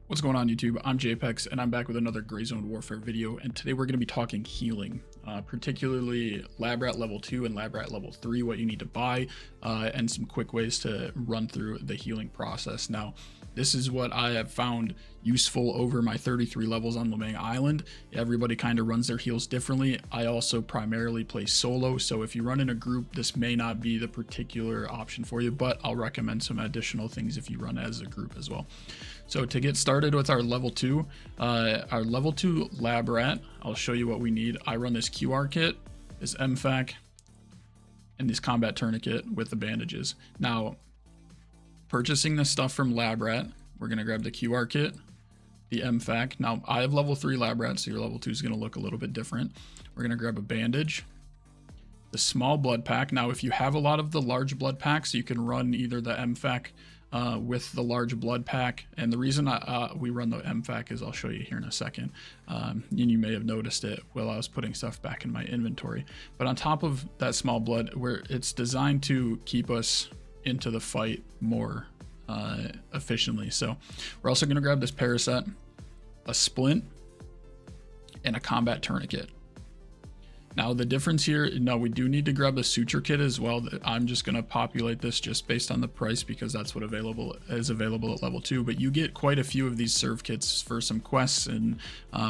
What's going on YouTube? I'm JPEX and I'm back with another Gray Zone Warfare video, and today we're going to be talking healing, particularly Lab Rat level 2 and Lab Rat level 3, what you need to buy, and some quick ways to run through the healing process. Now, this is what I have found useful over my 33 levels on Lamang Island. Everybody kind of runs their heals differently. I also primarily play solo, so if you run in a group, this may not be the particular option for you, but I'll recommend some additional things if you run as a group as well. So to get started with our level 2 Lab Rat, I'll show you what we need. I run this QR kit, this MFAC, and this combat tourniquet with the bandages. Now, purchasing this stuff from Lab Rat, we're going to grab the QR kit, the MFAC. Now, I have level 3 Lab Rat, so your level 2 is going to look a little bit different. We're going to grab a bandage, the small blood pack. Now, if you have a lot of the large blood packs, you can run either the MFAC with the large blood pack, and the reason we run the MFAC is I'll show you here in a second, and you may have noticed it while I was putting stuff back in my inventory. But on top of that small blood, where it's designed to keep us into the fight more efficiently. So we're also going to grab this Paracet, a splint, and a combat tourniquet. Now the difference here, no, we do need to grab a suture kit as well. I'm just going to populate this just based on the price because that's what is available at level 2. But you get quite a few of these serve kits for some quests and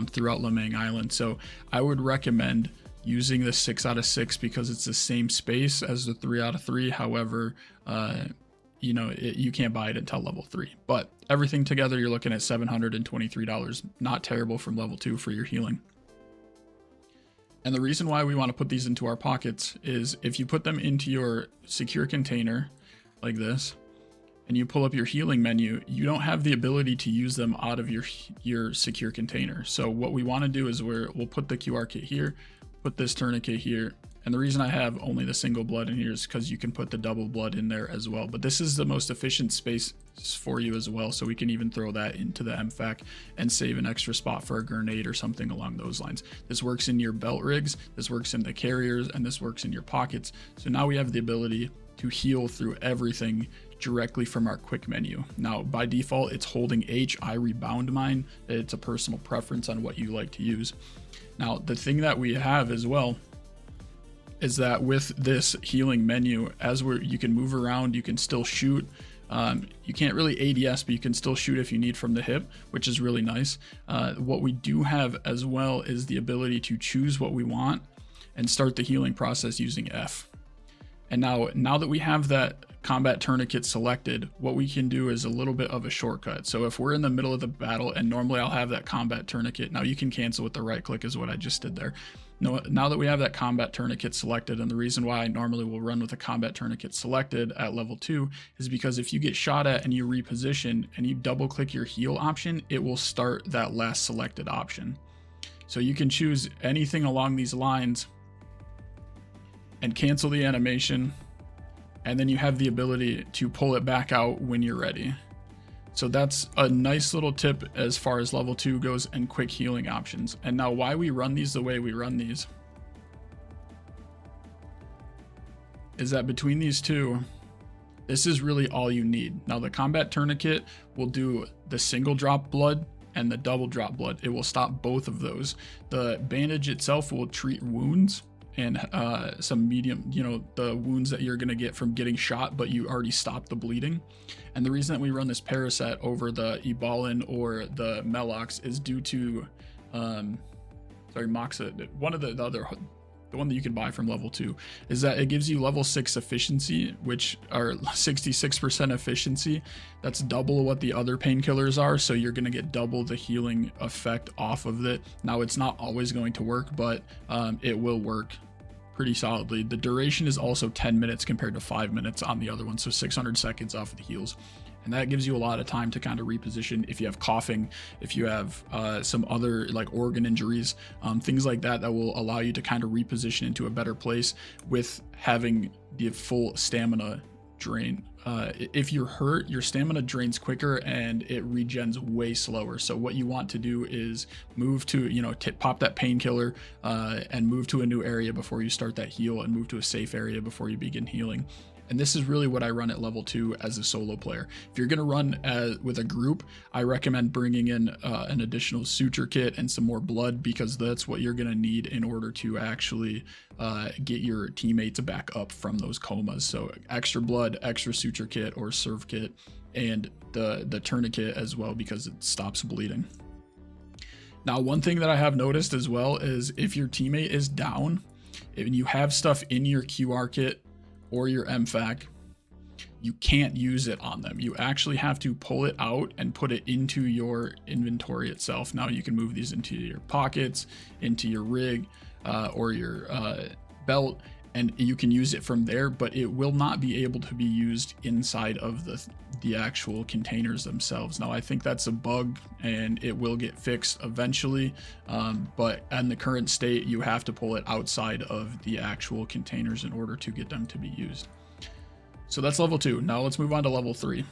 throughout Lamang Island. So I would recommend using the 6 out of 6 because it's the same space as the 3 out of 3. However, you can't buy it until level 3. But everything together, you're looking at $723. Not terrible from level 2 for your healing. And the reason why we want to put these into our pockets is if you put them into your secure container like this, and you pull up your healing menu, you don't have the ability to use them out of your secure container. So what we want to do is we'll put the QR kit here, put this tourniquet here. And the reason I have only the single blood in here is because you can put the double blood in there as well. But this is the most efficient space for you as well. So we can even throw that into the MFAC and save an extra spot for a grenade or something along those lines. This works in your belt rigs, this works in the carriers, and this works in your pockets. So now we have the ability to heal through everything directly from our quick menu. Now, by default, it's holding H. I rebound mine. It's a personal preference on what you like to use. Now, the thing that we have as well is that with this healing menu, you can move around, you can still shoot. You can't really ADS, but you can still shoot if you need from the hip, which is really nice. What we do have as well is the ability to choose what we want and start the healing process using F. And now that we have that combat tourniquet selected, what we can do is a little bit of a shortcut. So if we're in the middle of the battle, and normally I'll have that combat tourniquet, now you can cancel with the right click is what I just did there. Now that we have that combat tourniquet selected, and the reason why I normally will run with a combat tourniquet selected at level 2 is because if you get shot at and you reposition and you double click your heal option, it will start that last selected option. So you can choose anything along these lines and cancel the animation, and then you have the ability to pull it back out when you're ready. So that's a nice little tip as far as level 2 goes and quick healing options. And now why we run these the way we run these is that between these two, this is really all you need. Now the combat tourniquet will do the single drop blood and the double drop blood. It will stop both of those. The bandage itself will treat wounds and some medium, the wounds that you're gonna get from getting shot, but you already stopped the bleeding. And the reason that we run this Paracet over the Ebalin or the Melox is due to, Moxa, the one that you can buy from level 2, is that it gives you level 6 efficiency, which are 66% efficiency. That's double what the other painkillers are, so you're going to get double the healing effect off of it. Now, it's not always going to work, but it will work pretty solidly. The duration is also 10 minutes compared to 5 minutes on the other one, so 600 seconds off of the heals. And that gives you a lot of time to kind of reposition if you have coughing, if you have some other like organ injuries, things like that will allow you to kind of reposition into a better place with having the full stamina drain. If you're hurt, your stamina drains quicker and it regens way slower. So what you want to do is move to, pop that painkiller and move to a new area before you start that heal, and move to a safe area before you begin healing. And this is really what I run at level 2 as a solo player. If you're going to run with a group, I recommend bringing in an additional suture kit and some more blood, because that's what you're going to need in order to actually get your teammates back up from those comas. So extra blood, extra suture kit or serve kit, and the tourniquet as well, because it stops bleeding. Now, one thing that I have noticed as well is if your teammate is down and you have stuff in your QR kit or your MFAC, you can't use it on them. You actually have to pull it out and put it into your inventory itself. Now you can move these into your pockets, into your rig, or your belt, and you can use it from there, but it will not be able to be used inside of the actual containers themselves. Now, I think that's a bug and it will get fixed eventually, but in the current state, you have to pull it outside of the actual containers in order to get them to be used. So that's level 2. Now let's move on to level 3.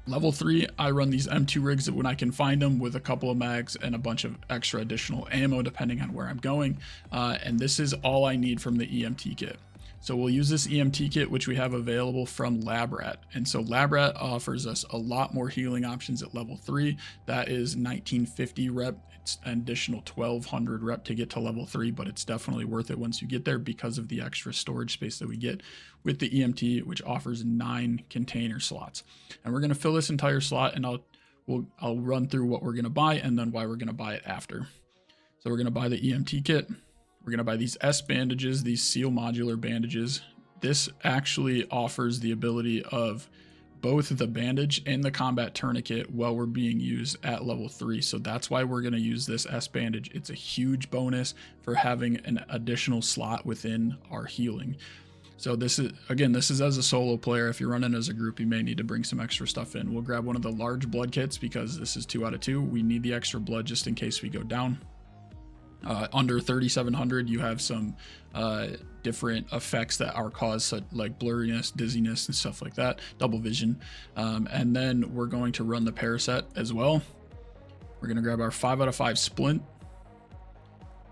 Level 3, I run these M2 rigs when I can find them, with a couple of mags and a bunch of extra additional ammo depending on where I'm going. And this is all I need from the EMT kit. So we'll use this EMT kit, which we have available from LabRat. And so LabRat offers us a lot more healing options at level 3. That is 1950 rep. It's an additional 1200 rep to get to level 3, but it's definitely worth it once you get there because of the extra storage space that we get with the EMT, which offers 9 container slots. And we're going to fill this entire slot, and I'll run through what we're going to buy and then why we're going to buy it after. So we're going to buy the EMT kit. We're going to buy these S bandages, these seal modular bandages. This actually offers the ability of both the bandage and the combat tourniquet while we're being used at level 3. So that's why we're going to use this S bandage. It's a huge bonus for having an additional slot within our healing. So this is, again, this is as a solo player. If you're running as a group, you may need to bring some extra stuff in. We'll grab one of the large blood kits because this is 2 out of 2. We need the extra blood just in case we go down. Under 3700, you have some different effects that are caused, such like blurriness, dizziness, and stuff like that, double vision. And then we're going to run the Paraset as well. We're going to grab our 5 out of 5 splint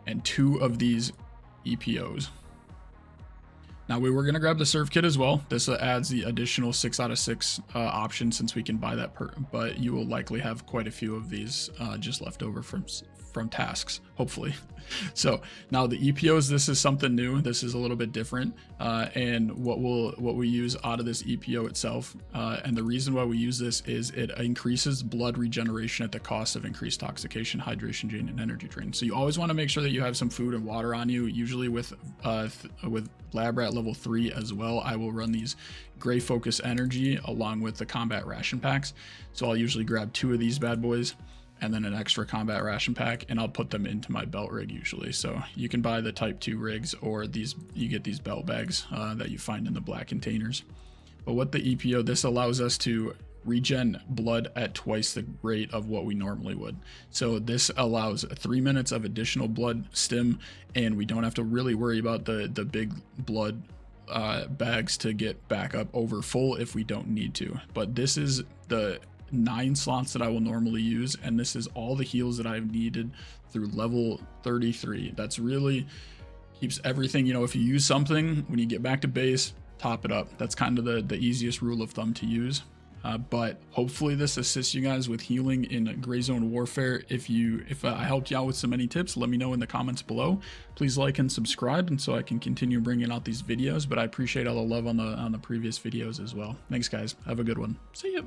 and 2 of these EPOs. Now we were going to grab the serve kit as well. This adds the additional 6 out of 6 option, since we can buy that but you will likely have quite a few of these just left over from tasks, hopefully. So now the EPOs, this is something new. This is a little bit different, and what we use out of this EPO itself, and the reason why we use this is it increases blood regeneration at the cost of increased toxication, hydration drain, and energy drain. So you always want to make sure that you have some food and water on you. Usually with LabRat level 3 as well, I will run these Gray Focus Energy along with the combat ration packs. So I'll usually grab 2 of these bad boys and then an extra combat ration pack, and I'll put them into my belt rig usually. So you can buy the type 2 rigs, or you get these belt bags that you find in the black containers. But what the EPO, this allows us to regen blood at twice the rate of what we normally would. So this allows 3 minutes of additional blood stim, and we don't have to really worry about the big blood bags to get back up over full if we don't need to. But this is the 9 slots that I will normally use, and this is all the heals that I've needed through level 33. That's really keeps everything, if you use something, when you get back to base, top it up. That's kind of the easiest rule of thumb to use. But hopefully this assists you guys with healing in Gray Zone Warfare. If I helped you out with so many tips, let me know in the comments below. Please like and subscribe, and so I can continue bringing out these videos. But I appreciate all the love on the previous videos as well. Thanks guys, have a good one. See ya.